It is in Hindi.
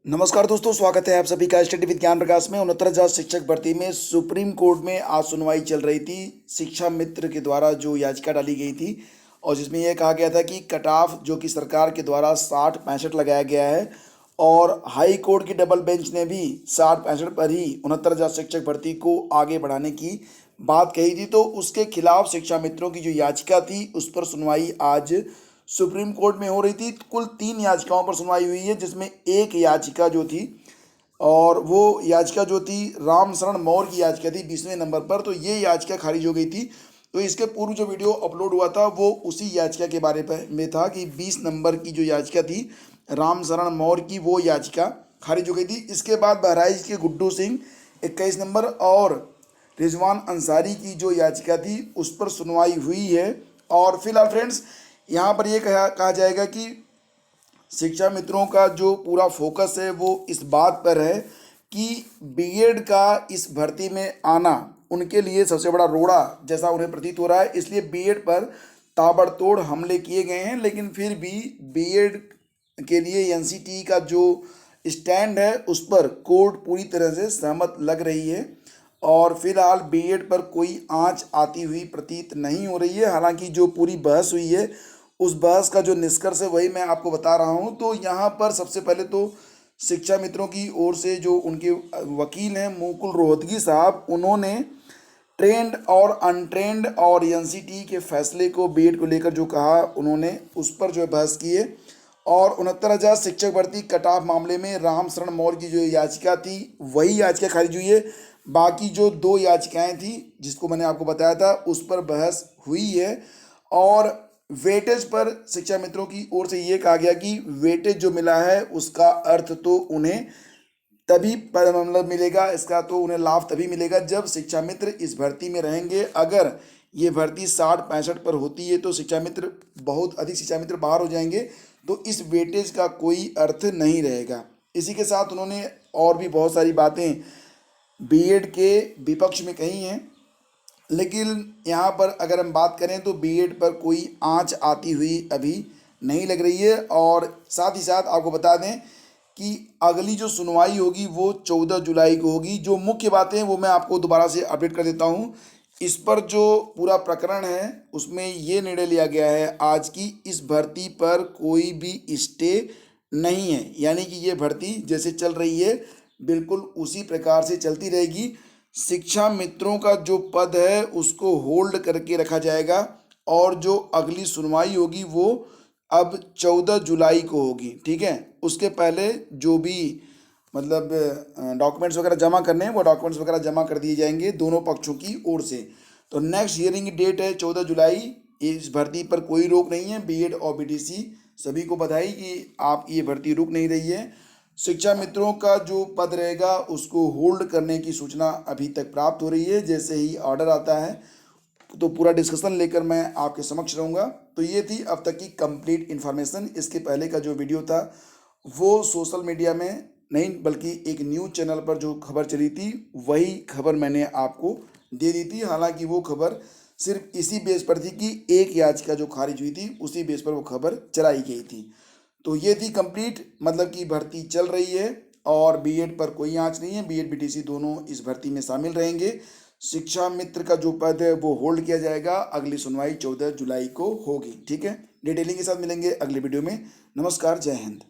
नमस्कार दोस्तों, स्वागत है आप सभी का स्टडी विद ज्ञान प्रकाश में। 69,000 शिक्षक भर्ती में सुप्रीम कोर्ट में आज सुनवाई चल रही थी। शिक्षा मित्र के द्वारा जो याचिका डाली गई थी और जिसमें यह कहा गया था कि कट ऑफ जो कि सरकार के द्वारा 60-65 लगाया गया है और हाई कोर्ट की डबल बेंच ने भी 60-65 पर ही 69,000 शिक्षक भर्ती को आगे बढ़ाने की बात कही थी। तो उसके खिलाफ शिक्षा मित्रों की जो याचिका थी उस पर सुनवाई आज सुप्रीम कोर्ट में हो रही थी। कुल 3 याचिकाओं पर सुनवाई हुई है, जिसमें एक याचिका जो थी और वो याचिका जो थी राम शरण मौर्य की याचिका थी 20वें नंबर पर। तो ये याचिका खारिज हो गई थी। तो इसके पूर्व जो वीडियो अपलोड हुआ था वो उसी याचिका के बारे में था कि 20 नंबर की जो याचिका थी राम शरण मौर्य की, वो याचिका खारिज हो गई थी। इसके बाद बहराइच के गुड्डू सिंह 21 नंबर और रिजवान अंसारी की जो याचिका थी उस पर सुनवाई हुई है। और फिलहाल फ्रेंड्स, यहाँ पर ये कहा जाएगा कि शिक्षा मित्रों का जो पूरा फोकस है वो इस बात पर है कि बीएड का इस भर्ती में आना उनके लिए सबसे बड़ा रोड़ा जैसा उन्हें प्रतीत हो रहा है। इसलिए बीएड पर ताबड़तोड़ हमले किए गए हैं, लेकिन फिर भी बीएड के लिए एनसीटी का जो स्टैंड है उस पर कोर्ट पूरी तरह से सहमत लग रही है और फिलहाल बीएड पर कोई आंच आती हुई प्रतीत नहीं हो रही है। हालांकि जो पूरी बहस हुई है उस बहस का जो निष्कर्ष है वही मैं आपको बता रहा हूं। तो यहाँ पर सबसे पहले तो शिक्षा मित्रों की ओर से जो उनके वकील हैं मुकुल रोहतगी साहब, उन्होंने ट्रेंड और अनट्रेंड और एनसीटी के फैसले को बीएड को लेकर जो कहा उन्होंने उस पर जो है बहस की है। और 69,000 शिक्षक भर्ती कट ऑफ मामले में राम शरण मौर्य की जो याचिका थी वही याचिका खारिज हुई है। बाकी जो 2 याचिकाएं थी जिसको मैंने आपको बताया था उस पर बहस हुई है। और वेटेज पर शिक्षा मित्रों की ओर से ये कहा गया कि वेटेज जो मिला है उसका अर्थ तो उन्हें तभी मतलब मिलेगा, इसका तो उन्हें लाभ तभी मिलेगा जब शिक्षा मित्र इस भर्ती में रहेंगे। अगर ये भर्ती 60-65 पर होती है तो शिक्षा मित्र बहुत अधिक शिक्षा मित्र बाहर हो जाएंगे, तो इस वेटेज का कोई अर्थ नहीं रहेगा। इसी के साथ उन्होंने और भी बहुत सारी बातें बीएड के विपक्ष में कही हैं, लेकिन यहाँ पर अगर हम बात करें तो बीएड पर कोई आंच आती हुई अभी नहीं लग रही है। और साथ ही साथ आपको बता दें कि अगली जो सुनवाई होगी वो 14 जुलाई को होगी। जो मुख्य बातें हैं वो मैं आपको दोबारा से अपडेट कर देता हूँ। इस पर जो पूरा प्रकरण है उसमें ये निर्णय लिया गया है आज की इस भर्ती पर कोई भी स्टे नहीं है, यानी कि ये भर्ती जैसे चल रही है बिल्कुल उसी प्रकार से चलती रहेगी। शिक्षा मित्रों का जो पद है उसको होल्ड करके रखा जाएगा और जो अगली सुनवाई होगी वो अब 14 जुलाई को होगी। ठीक है, उसके पहले जो भी मतलब डॉक्यूमेंट्स वगैरह जमा करने हैं वो डॉक्यूमेंट्स वगैरह जमा कर दिए जाएंगे दोनों पक्षों की ओर से। तो नेक्स्ट हियरिंग की डेट है 14 जुलाई। इस भर्ती पर कोई रोक नहीं है। बीएड और बीटीसी सभी को बधाई कि आप ये भर्ती रुक नहीं रही है। शिक्षा मित्रों का जो पद रहेगा उसको होल्ड करने की सूचना अभी तक प्राप्त हो रही है। जैसे ही ऑर्डर आता है तो पूरा डिस्कशन लेकर मैं आपके समक्ष रहूँगा। तो ये थी अब तक की कंप्लीट इन्फॉर्मेशन। इसके पहले का जो वीडियो था वो सोशल मीडिया में नहीं बल्कि एक न्यूज़ चैनल पर जो खबर चली थी वही खबर मैंने आपको दे दी थी। हालांकि वो खबर सिर्फ इसी बेस पर थी कि एक याचिका जो खारिज हुई थी उसी बेस पर वो खबर चलाई गई थी। तो ये थी कंप्लीट, मतलब कि भर्ती चल रही है और बीएड पर कोई आंच नहीं है। बीएड बीटीसी दोनों इस भर्ती में शामिल रहेंगे। शिक्षा मित्र का जो पद है वो होल्ड किया जाएगा। अगली सुनवाई 14 जुलाई को होगी। ठीक है, डिटेलिंग के साथ मिलेंगे अगली वीडियो में। नमस्कार, जय हिंद।